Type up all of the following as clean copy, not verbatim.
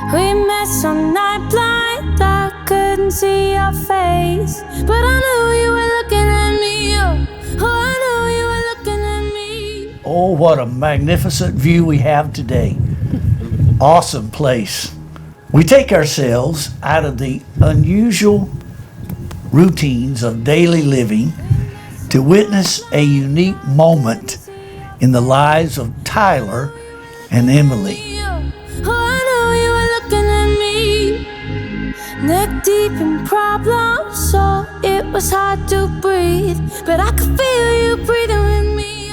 We met some night blind, I couldn't see your face, but I knew you were looking at me. Oh, I knew you were looking at me. Oh, what a magnificent view we have today. Awesome place. We take ourselves out of the unusual routines of daily living to witness a unique moment in the lives of Tyler and Emily. Neck deep in problems, so it was hard to breathe, but I could feel you breathing with me.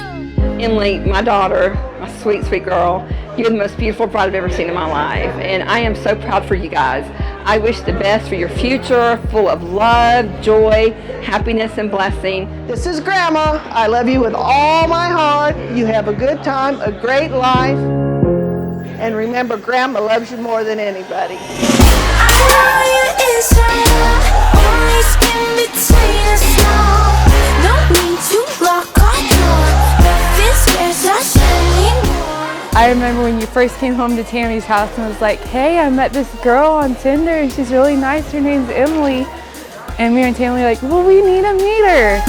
Emily, my daughter, my sweet, sweet girl, you're the most beautiful bride I've ever seen in my life, and I am so proud for you guys. I wish the best for your future, full of love, joy, happiness, and blessing. This is Grandma. I love you with all my heart. You have a good time, a great life, and remember, Grandma loves you more than anybody. I remember when you first came home to Tammy's house and was like, hey, I met this girl on Tinder and she's really nice, her name's Emily. And me and Tammy were like, well, we need to meet her.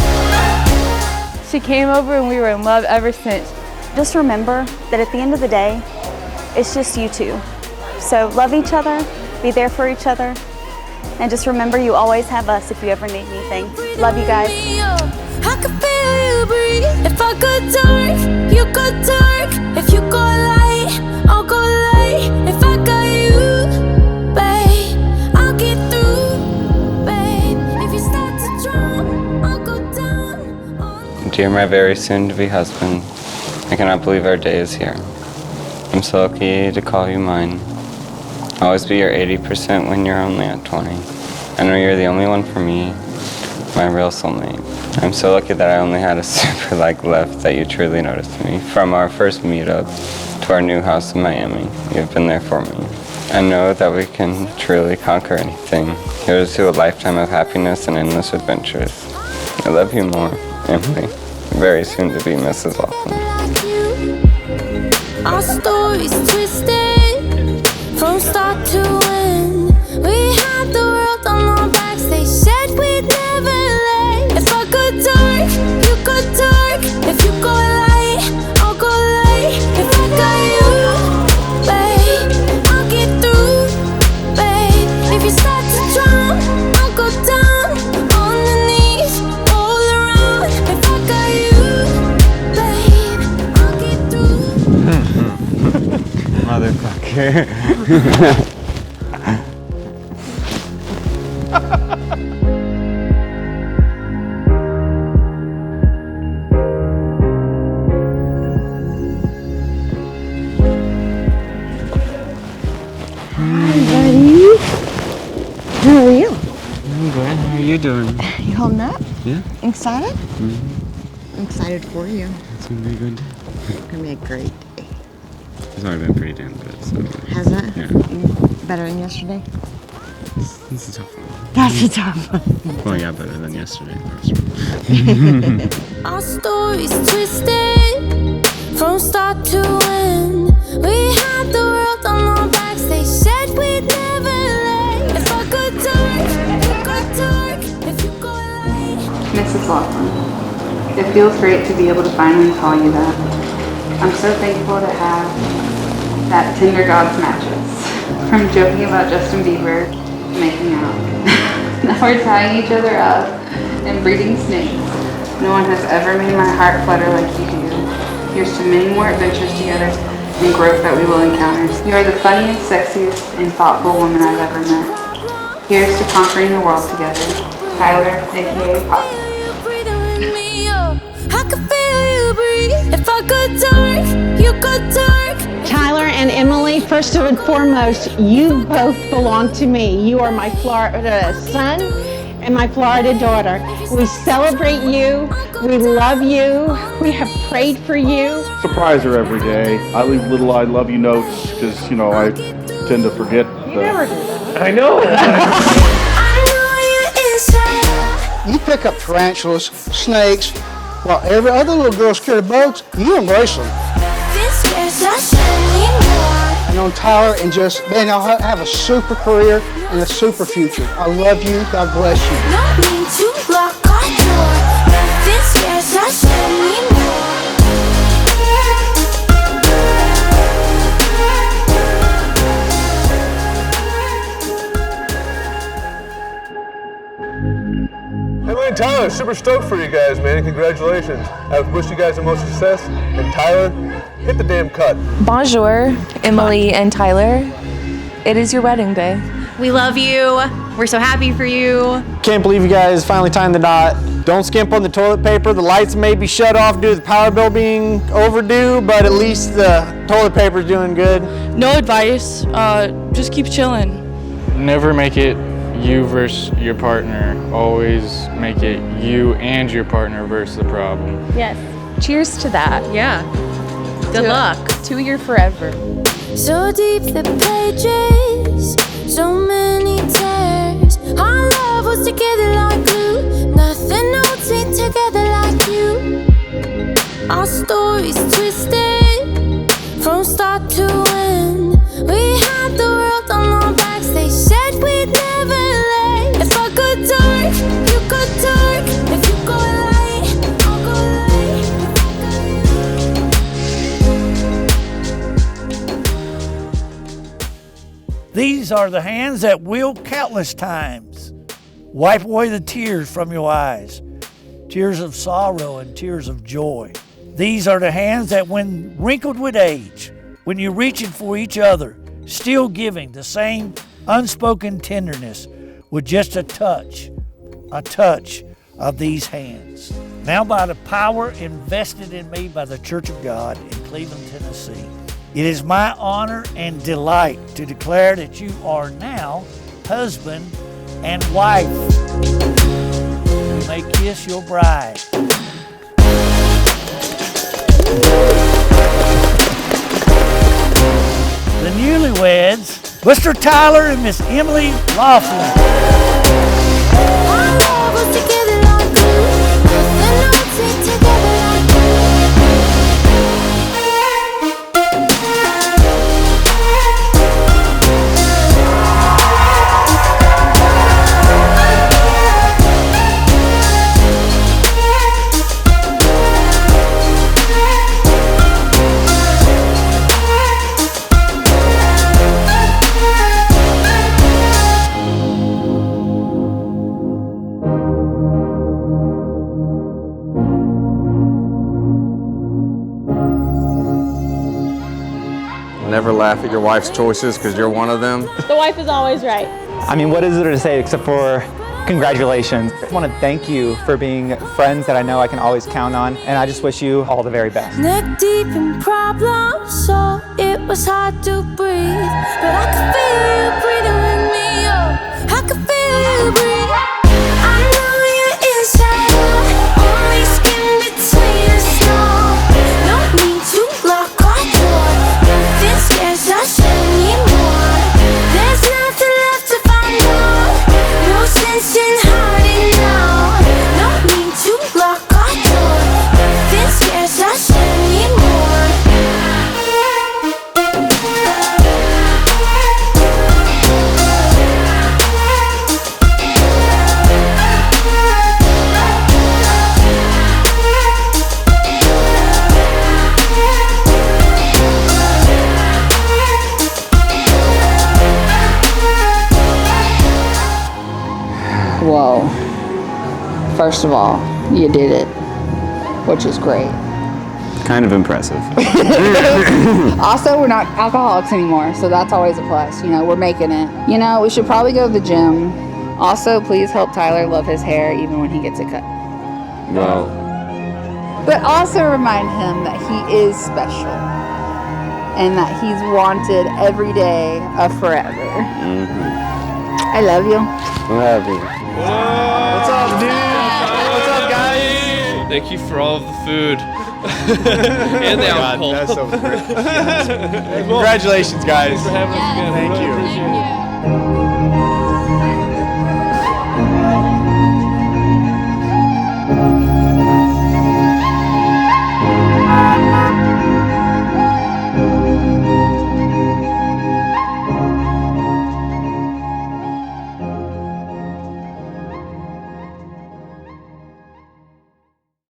She came over and we were in love ever since. Just remember that at the end of the day, it's just you two. So love each other, be there for each other, and just remember you always have us if you ever need anything. Love you guys. I could feel you breathe. If I go dark, you go dark. If you go light, I'll go light. If I got you, babe, I'll get through, babe. If you start to drown, I'll go down. Dear my very soon-to-be husband, I cannot believe our day is here. I'm so lucky to call you mine. I'll always be your 80% when you're only at 20. I know you're the only one for me, my real soulmate. I'm so lucky that I only had a super like left that you truly noticed me. From our first meetup to our new house in Miami, you've been there for me. I know that we can truly conquer anything. Here's to a lifetime of happiness and endless adventures. I love you more, Emily. Very soon to be Mrs. Lawson. Our story's twisted from start to end. We had the world on our backs. They said we'd never let. If I go dark, you go dark. If you go light, I'll go light. If I got you, babe, I'll get through, babe. If you start to drown, I'll go down on the knees, all around. If I got you, babe, I'll get through. Motherfucker. Hi, buddy. How are you? I'm good. How are you doing? You holding up? Yeah. Excited? Mm-hmm. I'm excited for you. It's gonna be good. It's gonna be a great day. It's already been pretty damn good, so. Has it? Yeah. Better than yesterday? This is a tough one. That's a tough one. Well, yeah, better than yesterday. Our story's twisted from start to end. We had the world on our backs. They said we'd never let. If I go dark, you go dark. If you go light. Mrs. Lawson, it feels great to be able to finally call you that. I'm so thankful to have that Tinder Gods matches. From joking about Justin Bieber to making out. Now we're tying each other up and breeding snakes. No one has ever made my heart flutter like you do. Here's to many more adventures together and growth that we will encounter. You are the funniest, sexiest, and thoughtful woman I've ever met. Here's to conquering the world together. Tyler, aka Pop. I could feel you breathe. If I go dark, you go dark. Tyler and Emily, first and foremost, you both belong to me. You are my Florida son and my Florida daughter. We celebrate you. We love you. We have prayed for you. Surprise her every day. I leave little I love you notes because, I tend to forget. You never do that. I know. You pick up tarantulas, snakes, while every other little girl scared of bugs, you embrace them. I know on Tyler and just, man, I'll have a super career and a super future. I love you. God bless you. No need to lock our door. Nothing scares us anymore. Emily and Tyler, super stoked for you guys, man. Congratulations. I wish you guys the most success. And Tyler, hit the damn cut. Bonjour, Emily and Tyler. It is your wedding day. We love you. We're so happy for you. Can't believe you guys finally timed the knot. Don't skimp on the toilet paper. The lights may be shut off due to the power bill being overdue, but at least the toilet paper's doing good. No advice, just keep chilling. Never make it you versus your partner. Always make it you and your partner versus the problem. Yes. Cheers to that. Yeah. Good luck. To your forever. So deep the pages, so many tears. Our love was together like glue. Nothing holds it together like you. Our story's twisted from start to end. We had the world on our backs. They said we'd never lay. If I could dark, you could dark. If you go light, I'll go light. These are the hands that will countless times wipe away the tears from your eyes, tears of sorrow and tears of joy. These are the hands that, when wrinkled with age, when you're reaching for each other, still giving the same unspoken tenderness with just a touch of these hands. Now, by the power invested in me by the Church of God in Cleveland, Tennessee, it is my honor and delight to declare that you are now husband and wife. You may kiss your bride. The newlyweds, Mr. Tyler and Miss Emily Laughlin. Our love was together like glue. Nothing holds it together like Never laugh at your wife's choices because you're one of them. The wife is always right. I mean, what is there to say except for congratulations? I want to thank you for being friends that I know I can always count on, and I just wish you all the very best. neck deep in problems, so it was hard to breathe. But I could feel you breathing with me, oh, I could feel you breathe. I know you're inside out, only skin between us now. No need to lock our door, nothing scares us anymore. There's nothing left to find out, no sense in hiding now. No need to lock our door, nothing scares us anymore. Whoa. First of all, you did it, which is great. Kind of impressive. Also, we're not alcoholics anymore, so that's always a plus. You know, we're making it. You know, we should probably go to the gym. Also, please help Tyler love his hair even when he gets it cut. Well, But also remind him that he is special and that he's wanted every day of forever. I love you. love you. What's up, dude? What's up, guys? Thank you for all of the food. And the alcohol. That's so great. Congratulations, guys. Thanks for having us again. Thank you. Appreciate it.